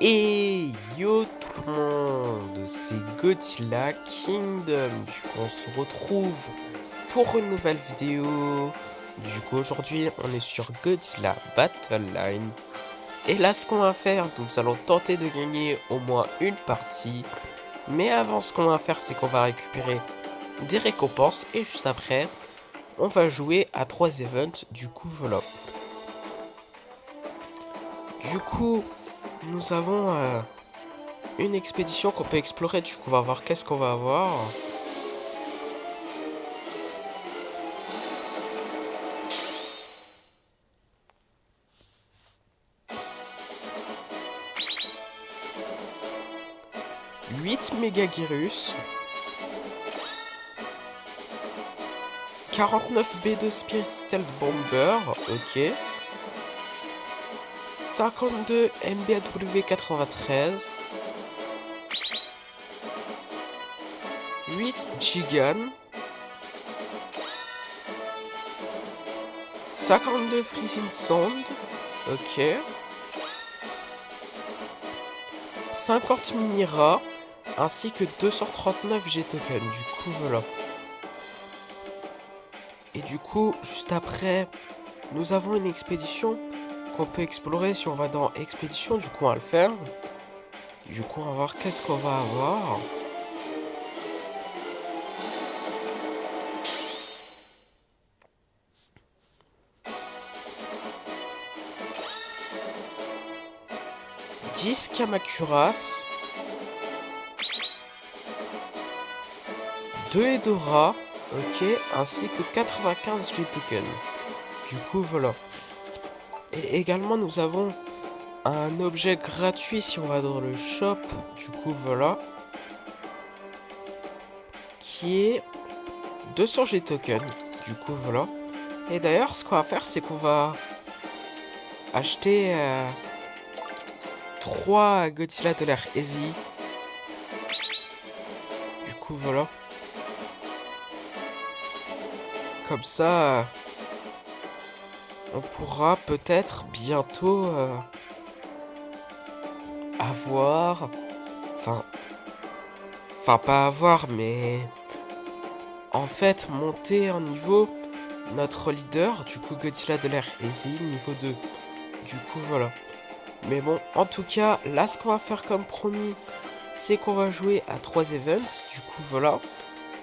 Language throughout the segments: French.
Et yo tout le monde, c'est Godzilla Kingdom. Du coup, on se retrouve pour une nouvelle vidéo. Du coup, aujourd'hui, on est sur Godzilla Battle Line. Et là, ce qu'on va faire, nous allons tenter de gagner au moins une partie. Mais avant, ce qu'on va faire, c'est qu'on va récupérer des récompenses. Et juste après, on va jouer à 3 events. Du coup, voilà. Du coup, nous avons une expédition qu'on peut explorer. Du coup, on va voir qu'est-ce qu'on va avoir. « 8 Megagyrus, 49 B2 Spirit Stealth Bomber, ok, 52 MBAW 93, 8 Gigan, 52 Freezing Sound, ok, 50 Mini-Ra, ainsi que 239 G-Token, du coup voilà. Et du coup, juste après, nous avons une expédition qu'on peut explorer. Si on va dans expédition, du coup on va le faire. Du coup on va voir qu'est-ce qu'on va avoir. « 10 Kamacuras, 2 Edora, ok, ainsi que 95 G-Token. Du coup voilà. Et également nous avons un objet gratuit si on va dans le shop. Du coup voilà. Qui est 200 G-Token. Du coup voilà. Et d'ailleurs ce qu'on va faire c'est qu'on va acheter 3 Godzilla de l'air Easy. Du coup voilà. Comme ça, on pourra peut-être bientôt avoir... Enfin pas avoir, mais... En fait, monter en niveau notre leader, du coup Godzilla de l'air Easy, niveau 2. Du coup voilà. Mais bon, en tout cas, là ce qu'on va faire comme promis, c'est qu'on va jouer à 3 events. Du coup voilà.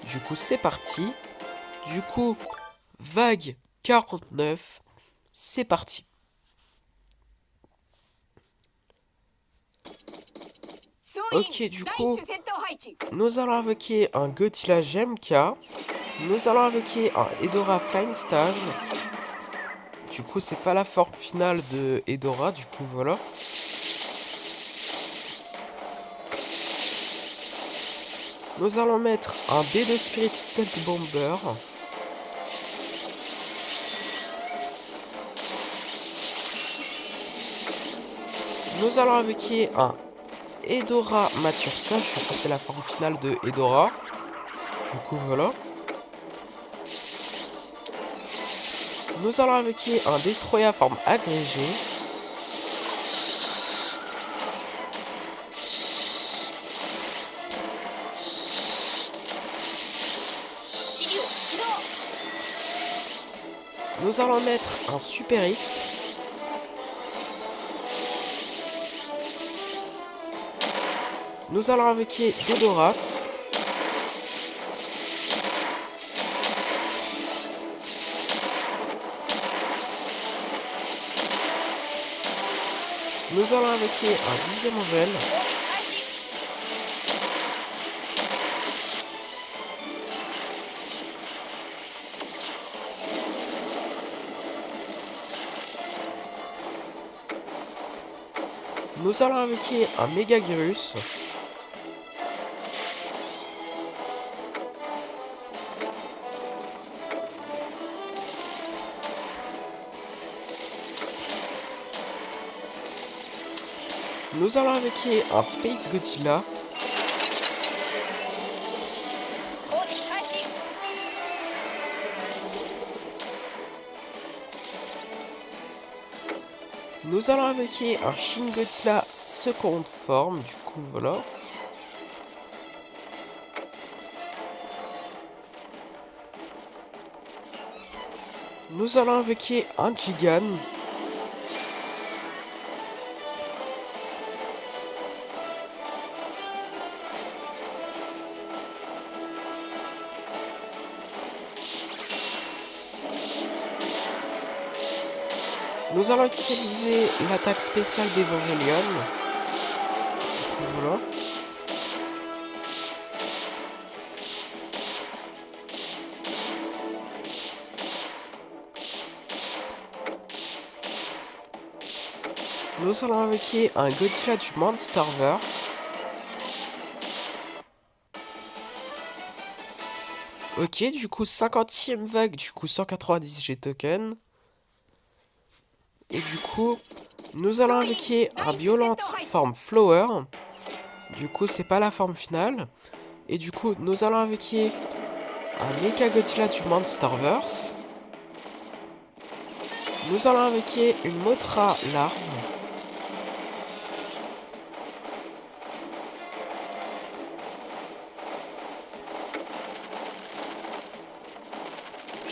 Du coup c'est parti. Du coup, vague 49, c'est parti. Ok, du coup, nous allons invoquer un Godzilla GMK. Nous allons invoquer un Edora Flying Stage. Du coup, c'est pas la forme finale de Edora, du coup, voilà. Nous allons mettre un B2 Spirit Stealth Bomber. Nous allons invoquer un Edora Mature Stage. Je crois que c'est la forme finale de Edora. Du coup, voilà. Nous allons invoquer un Destroyer forme agrégée. Nous allons mettre un Super X. Nous allons invoquer Dodorat. Nous allons invoquer un 10e Angèle. Nous allons invoquer un Megagyrus. Nous allons invoquer un Space Godzilla. Nous allons invoquer un Shin Godzilla seconde forme, du coup voilà. Nous allons invoquer un Gigan. Nous allons utiliser l'attaque spéciale d'Evangelion. Du coup voilà. Nous allons invoquer un Godzilla du Monsterverse. Ok, du coup 50e vague, du coup 190 G tokens. Et du coup, nous allons invoquer un Violente forme Flower. Du coup, c'est pas la forme finale. Et du coup, nous allons invoquer un Mecha Godzilla du Monsterverse. Nous allons invoquer une Mothra larve.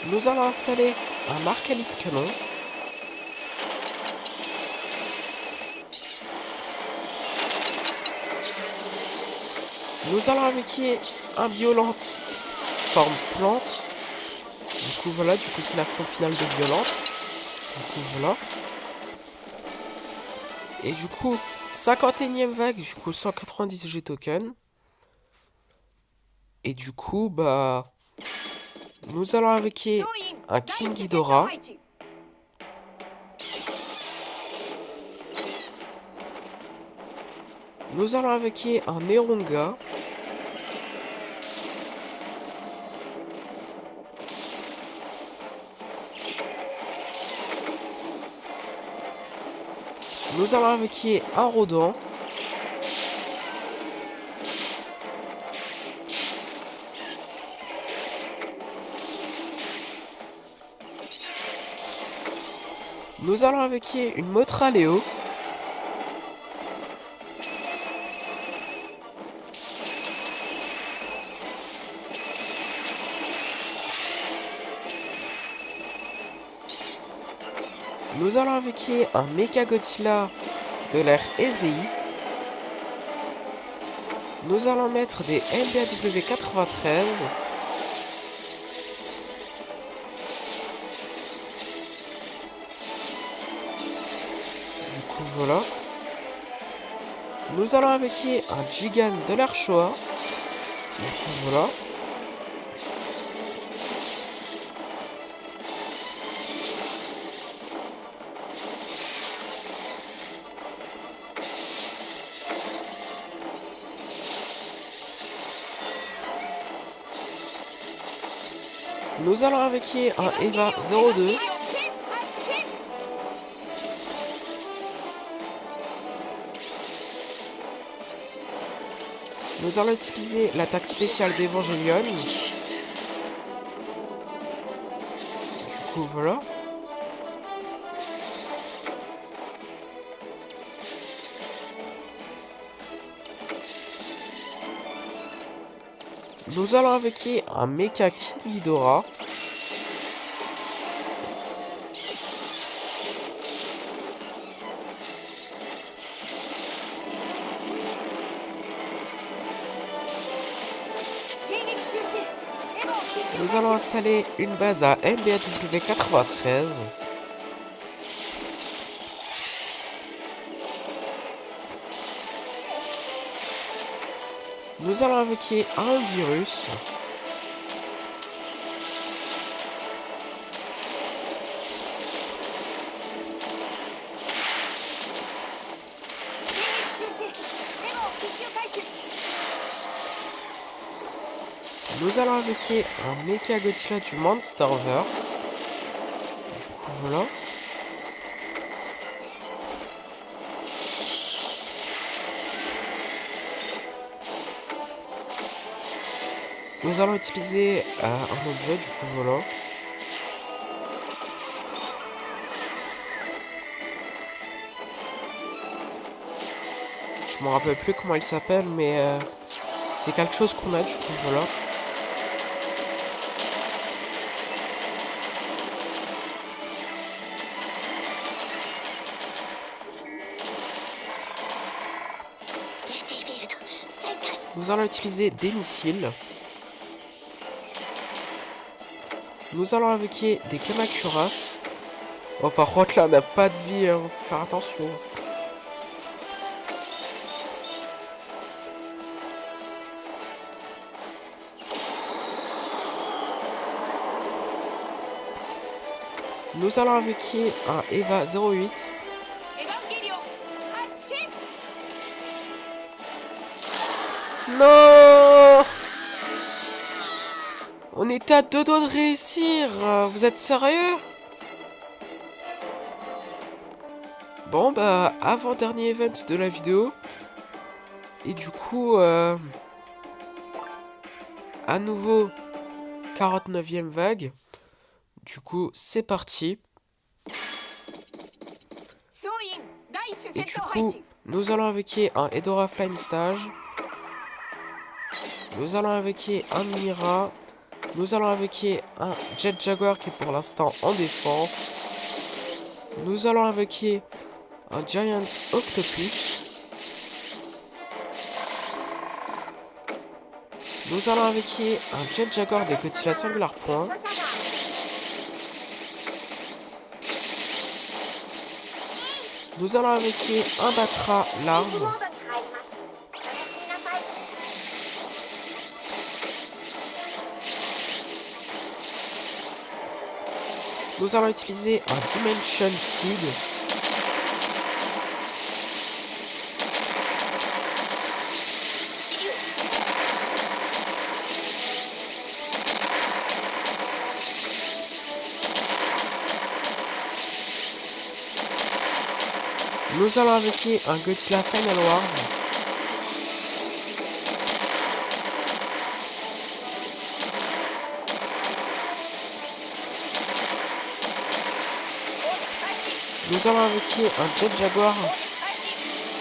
Nous allons installer un Markalite canon. Nous allons invoquer un Violente forme plante. Du coup voilà, du coup c'est la forme finale de Violente. Du coup voilà. Et du coup, 51e vague, du coup 190 G tokens. Et du coup, bah... nous allons invoquer un King Ghidorah. Nous allons invoquer un Eronga. Nous allons invoquer un Rodan. Nous allons invoquer une Mothra Léo. Nous allons invoquer un Mecha Godzilla de l'ère Ezei. Nous allons mettre des MBAW 93. Du coup, voilà. Nous allons invoquer un Gigan de l'ère Showa. Du coup, voilà. Nous allons invoquer un Eva 02. Nous allons utiliser l'attaque spéciale d'Evangelion. Du coup, voilà. Nous allons invoquer un Mecha King Ghidorah. Nous allons installer une base à MBAW 93. Nous allons invoquer un virus. Nous allons invoquer un Mecha Godzilla du Monsterverse. Du coup, voilà. Nous allons utiliser un objet, du coup, voilà. Je me rappelle plus comment il s'appelle, mais c'est quelque chose qu'on a, du coup, voilà. Nous allons utiliser des missiles. Nous allons invoquer des Kamakuras. Oh, par contre, là, on n'a pas de vie, hein. Faut faire attention. Nous allons invoquer un Eva 08. Non! On était à 2 doigts de réussir. Vous êtes sérieux? Bon, bah, avant-dernier event de la vidéo. Et du coup, à nouveau, 49e vague. Du coup, c'est parti. Et du coup, nous allons invoquer un Edora Flying Stage. Nous allons invoquer un Mira. Nous allons invoquer un Jet Jaguar qui est pour l'instant en défense. Nous allons invoquer un Giant Octopus. Nous allons invoquer un Jet Jaguar de Godzilla Singular Point. Nous allons invoquer un Batra Larve. Nous allons utiliser un Dimension Tig. Nous allons invoquer un Godzilla Final Wars. Nous allons invoquer un Jet Jaguar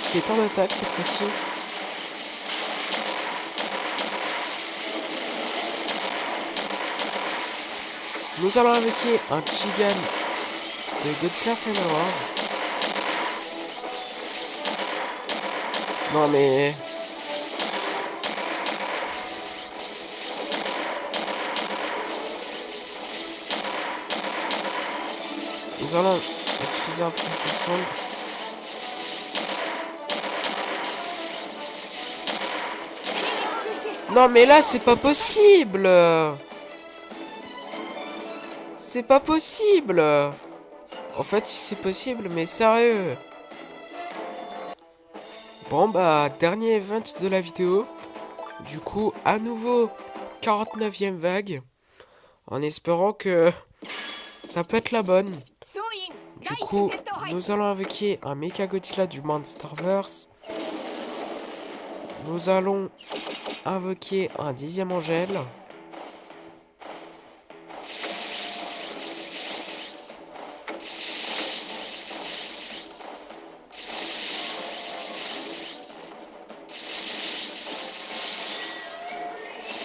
qui est en attaque cette fois-ci. Nous allons invoquer un Gigan de Godzilla Final Wars. Non mais... Nous allons utiliser un Full Sound. Non mais là c'est pas possible. C'est pas possible. En fait si c'est possible, mais sérieux. Bon bah dernier event de la vidéo. Du coup à nouveau 49e vague. En espérant que ça peut être la bonne. Du coup nous allons invoquer un Mecha Godzilla du Monsterverse. Nous allons invoquer un 10e Angèle.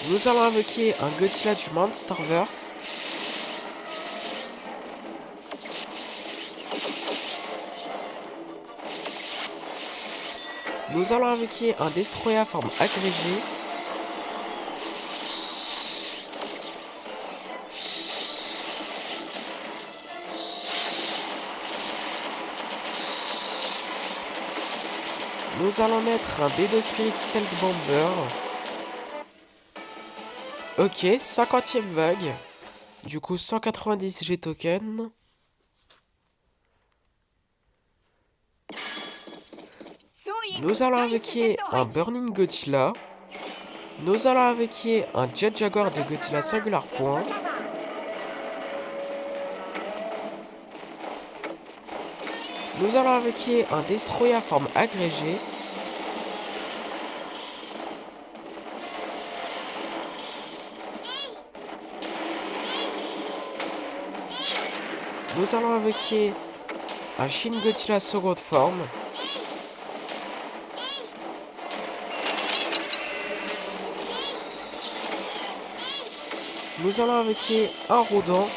Nous allons invoquer un Godzilla du Monsterverse. Nous allons invoquer un Destroyer à forme agrégée. Nous allons mettre un B2 Spirit Stealth Bomber. Ok, 50e vague. Du coup, 190 G tokens. Nous allons invoquer un Burning Godzilla. Nous allons invoquer un Jet Jaguar de Godzilla Singular Point. Nous allons invoquer un Destroyer à forme agrégée. Nous allons invoquer un Shin Godzilla seconde forme. Nous allons invoquer un Rodent.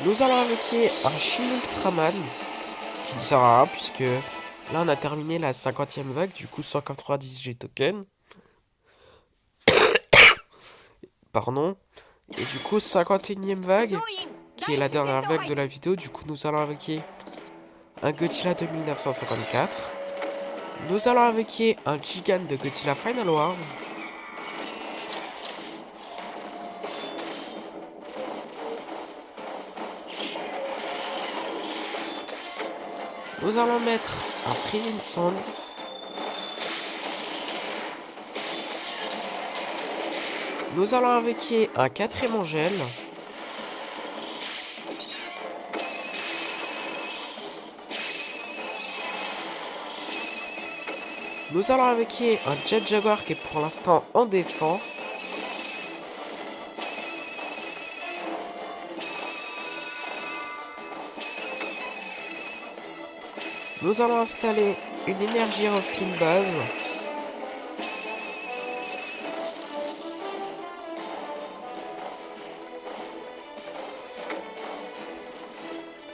Nous allons invoquer un Shin Ultraman, qui ne sert à rien, puisque là on a terminé la 50e vague, du coup 190 G tokens. Pardon. Et du coup 51e vague, qui est la dernière vague de la vidéo, du coup nous allons invoquer un Godzilla de 1954. Nous allons invoquer un Gigant de Godzilla Final Wars. Nous allons mettre un Freezing Sand. Nous allons invoquer un 4ème Angèle. Nous allons invoquer un Jet Jaguar qui est pour l'instant en défense. Nous allons installer une énergie Ruffling base.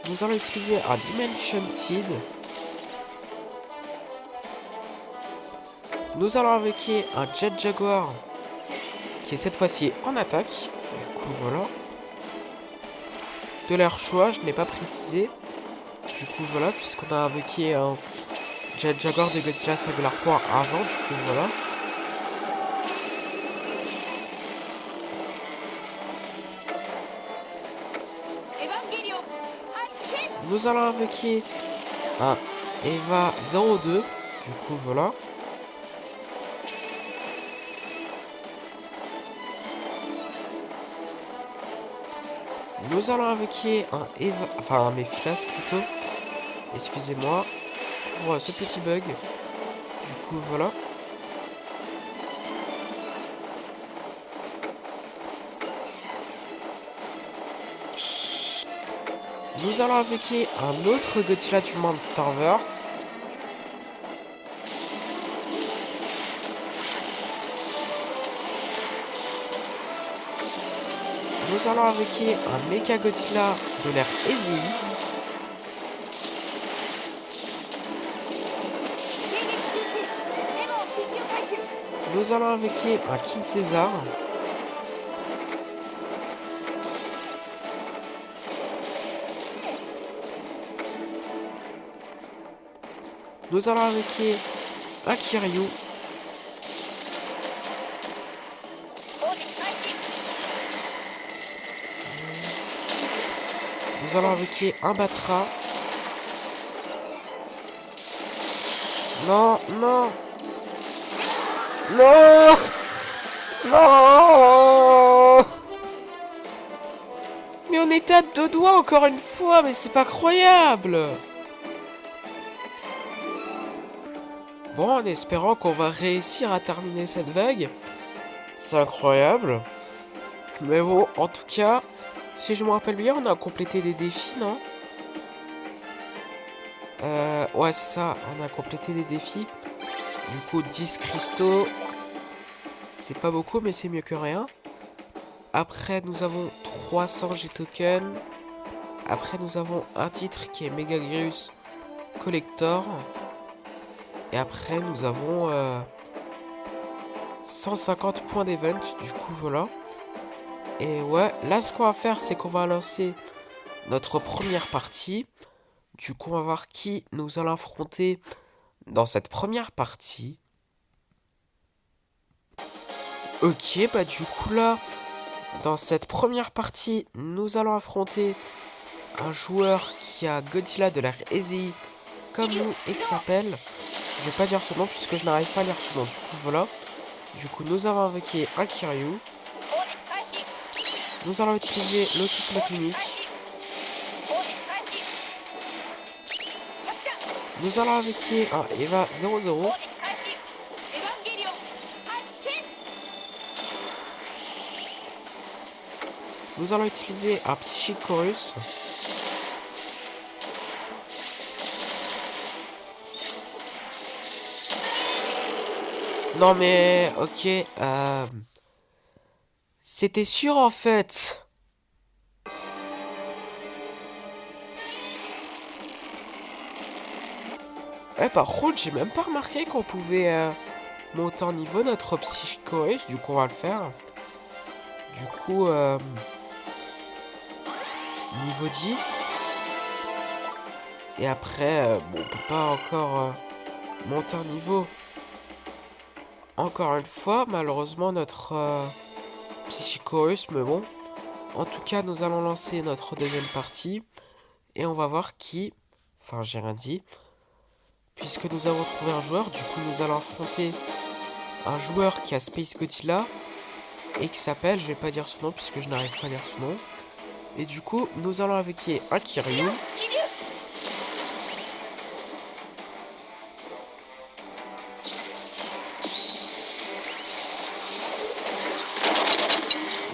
Nous allons utiliser un Dimension Tide. Nous allons invoquer un Jet Jaguar qui est cette fois-ci en attaque. Du coup, voilà. De l'air choix, je ne l'ai pas précisé. Du coup, voilà, puisqu'on a invoqué un Jet Jaguar de Godzilla Singular Point avant. Du coup, voilà. Nous allons invoquer un Eva 02. Du coup, voilà. Nous allons invoquer un Eva, enfin un Mephilas plutôt. Excusez-moi pour ce petit bug. Du coup, voilà. Nous allons invoquer un autre Godzilla du Monsterverse. Nous allons invoquer un Mecha Godzilla de l'ère Ezei. Nous allons invoquer un King César. Nous allons invoquer un Kiryu. Nous allons invoquer un Batra. Non, non. Non. Non. Mais on est à 2 doigts encore une fois, mais c'est pas croyable. Bon, en espérant qu'on va réussir à terminer cette vague. C'est incroyable. Mais bon, en tout cas, si je me rappelle bien, on a complété des défis, non? Ouais, c'est ça, on a complété des défis. Du coup, 10 cristaux. C'est pas beaucoup, mais c'est mieux que rien. Après, nous avons 300 G-tokens. Après, nous avons un titre qui est Megaguirus Collector. Et après, nous avons 150 points d'event. Du coup, voilà. Et ouais, là, ce qu'on va faire, c'est qu'on va lancer notre première partie. Du coup, on va voir qui nous allons affronter dans cette première partie. Ok, bah du coup là, dans cette première partie, nous allons affronter un joueur qui a Godzilla de l'ère Ezei comme nous et qui s'appelle... Je vais pas dire son nom puisque je n'arrive pas à lire son nom. Du coup, voilà. Du coup, nous avons invoqué un Kiryu. Nous allons utiliser le souffle atomique. Nous allons invoquer un Eva 00. Nous allons utiliser un Psychic Chorus. Non mais, ok, c'était sûr en fait. Par contre, j'ai même pas remarqué qu'on pouvait monter en niveau notre psychorus, du coup on va le faire. Du coup, niveau 10. Et après, bon, on peut pas encore monter en niveau. Encore une fois, malheureusement, notre psychorus, mais bon. En tout cas, nous allons lancer notre deuxième partie. Et on va voir qui... Enfin, j'ai rien dit. Puisque nous avons trouvé un joueur, du coup, nous allons affronter un joueur qui a Space Godzilla. Et qui s'appelle, je vais pas dire son nom puisque je n'arrive pas à dire son nom. Et du coup, nous allons invoquer un Kiryu.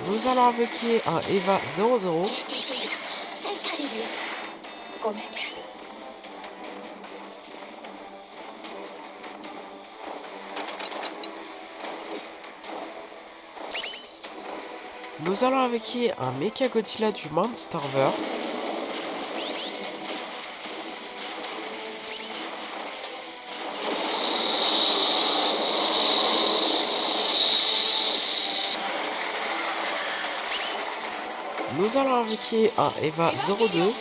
Nous allons invoquer un Eva 00. Nous allons invoquer un Mecha Godzilla du Monsterverse. Nous allons invoquer un Eva 02.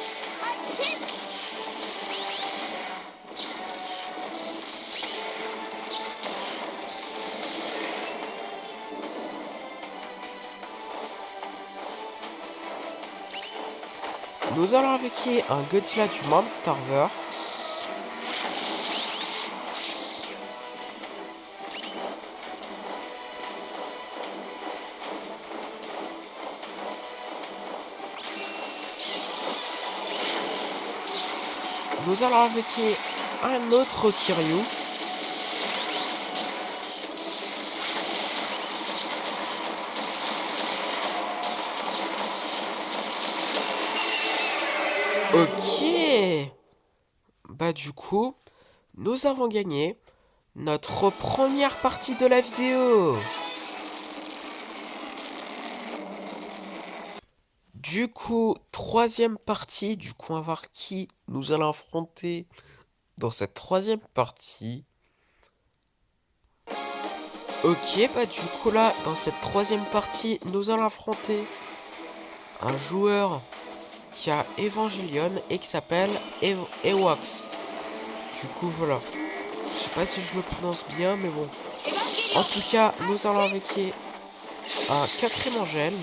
Nous allons invoquer un Godzilla du Monsterverse. Nous allons invoquer un autre Kiryu. Ok. Bah du coup, nous avons gagné notre première partie de la vidéo. Du coup, troisième partie. Du coup, on va voir qui nous allons affronter dans cette troisième partie. Ok, bah du coup là, dans cette troisième partie, nous allons affronter un joueur qui a Evangelion et qui s'appelle Ewoks. Du coup, voilà. Je sais pas si je le prononce bien, mais bon. En tout cas, nous allons invoquer un quatrième Angèle.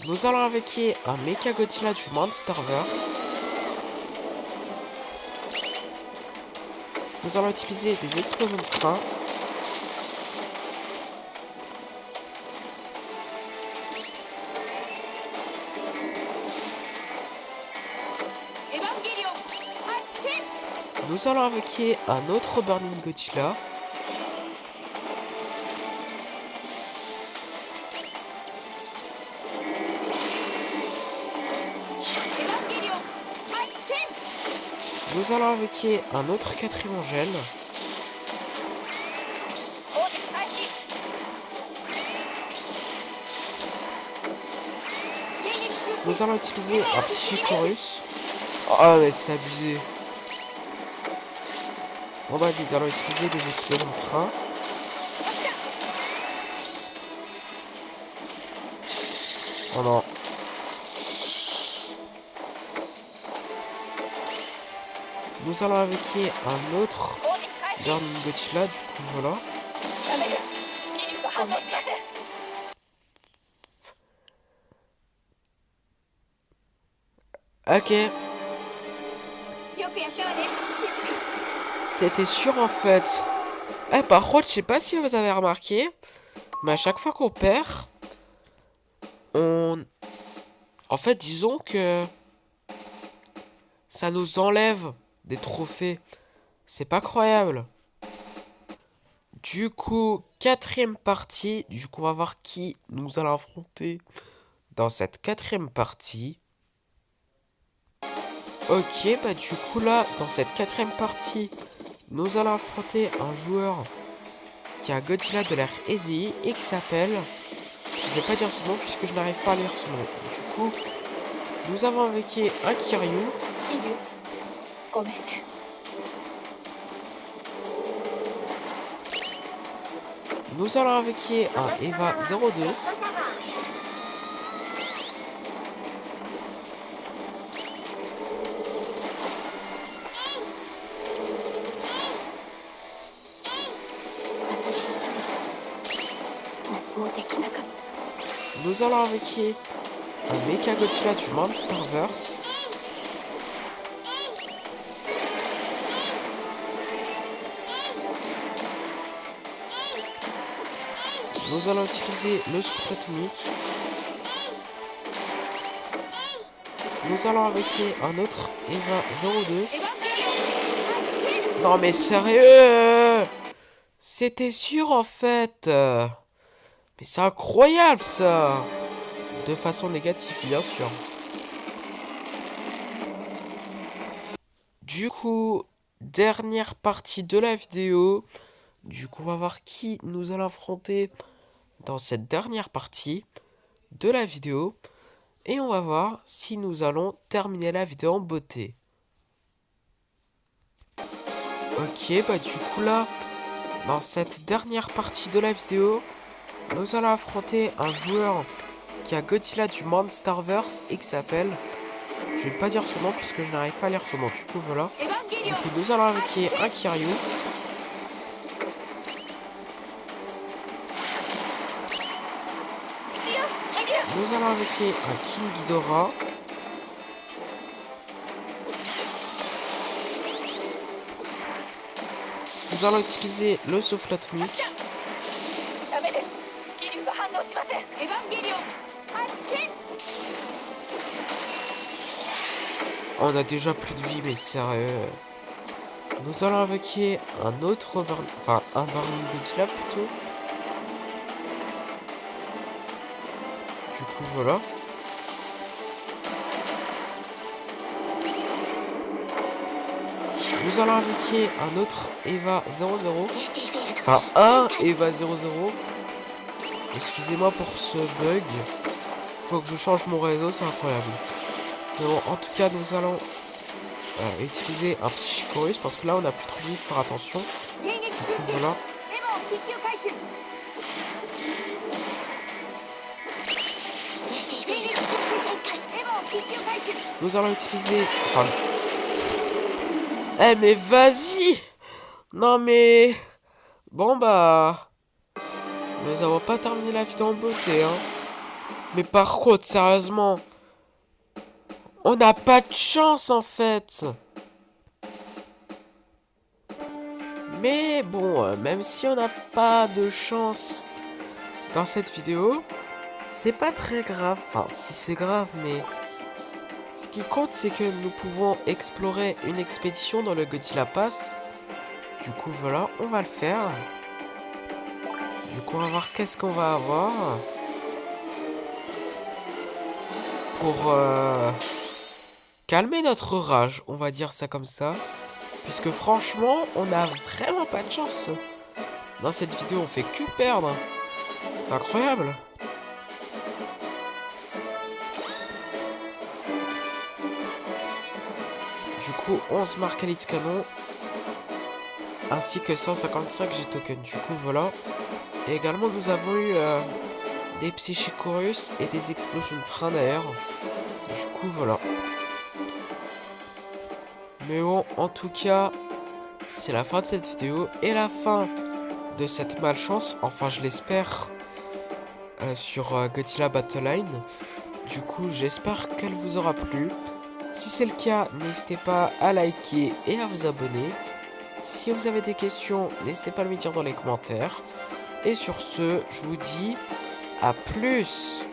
Nous allons invoquer un Mecha Godzilla du Monsterverse. Nous allons utiliser des explosions de train. Nous allons invoquer un autre Burning Godzilla. Nous allons invoquer un autre quatrième Angèle. Nous allons utiliser un Psychorus. Oh mais c'est abusé. Bon bah nous allons utiliser des explosions de train. Oh non. Nous allons invoquer un autre Burning Godzilla, du coup voilà. Ok. C'était sûr en fait. Par contre, je sais pas si vous avez remarqué, mais à chaque fois qu'on perd, on... En fait, disons que ça nous enlève des trophées. C'est pas croyable. Du coup, quatrième partie. Du coup, on va voir qui nous allons affronter dans cette quatrième partie. Ok, bah du coup là, dans cette quatrième partie, nous allons affronter un joueur qui a Godzilla de l'air easy et qui s'appelle... Je vais pas dire son nom puisque je n'arrive pas à lire son nom. Du coup, nous avons invoqué un Kiryu. Nous allons invoquer un Eva 02. Nous allons invoquer un Mecha Godzilla du Monsterverse. Nous allons utiliser le souffle atomique. Nous allons invoquer un autre Eva 02. Non mais sérieux, c'était sûr en fait. Mais c'est incroyable ça. De façon négative bien sûr. Du coup, dernière partie de la vidéo. Du coup, on va voir qui nous allons affronter dans cette dernière partie de la vidéo. Et on va voir si nous allons terminer la vidéo en beauté. Ok, bah du coup là, dans cette dernière partie de la vidéo, nous allons affronter un joueur qui a Godzilla du Monsterverse et qui s'appelle... Je vais pas dire son nom puisque je n'arrive pas à lire son nom. Du coup, voilà. Du coup, nous allons invoquer un Kiryu. Nous allons invoquer un King Ghidorah. Nous allons utiliser le souffle atomique. On a déjà plus de vie, mais sérieux. Nous allons invoquer un autre un Burning Godzilla plutôt. Du coup, voilà. Nous allons invoquer un autre Eva 00. Enfin, un Eva 00. Excusez-moi pour ce bug. Faut que je change mon réseau, c'est incroyable. Mais bon, en tout cas, nous allons utiliser un Psychicorus parce que là, on n'a plus trop de vie, faut faire attention. Du coup, voilà. Nous allons utiliser... Enfin... Eh, mais vas-y! Non, mais... Bon, bah... Nous n'avons pas terminé la vidéo en beauté, hein. Mais par contre, sérieusement... On n'a pas de chance, en fait! Mais bon, même si on n'a pas de chance dans cette vidéo, c'est pas très grave. Enfin, si c'est grave, mais... Ce qui compte, c'est que nous pouvons explorer une expédition dans le Godzilla Pass. Du coup, voilà, on va le faire. Du coup, on va voir qu'est-ce qu'on va avoir. Pour calmer notre rage, on va dire ça comme ça. Puisque franchement, on n'a vraiment pas de chance. Dans cette vidéo, on fait que perdre. C'est incroyable. Du coup, 11 Marcalite canon. Ainsi que 155 G-Token. Du coup, voilà. Et également, nous avons eu des Psychicorus et des explosions de train d'air. Du coup, voilà. Mais bon, en tout cas, c'est la fin de cette vidéo et la fin de cette malchance. Enfin, je l'espère, sur Godzilla Battle Line. Du coup, j'espère qu'elle vous aura plu. Si c'est le cas, n'hésitez pas à liker et à vous abonner. Si vous avez des questions, n'hésitez pas à me dire dans les commentaires. Et sur ce, je vous dis à plus.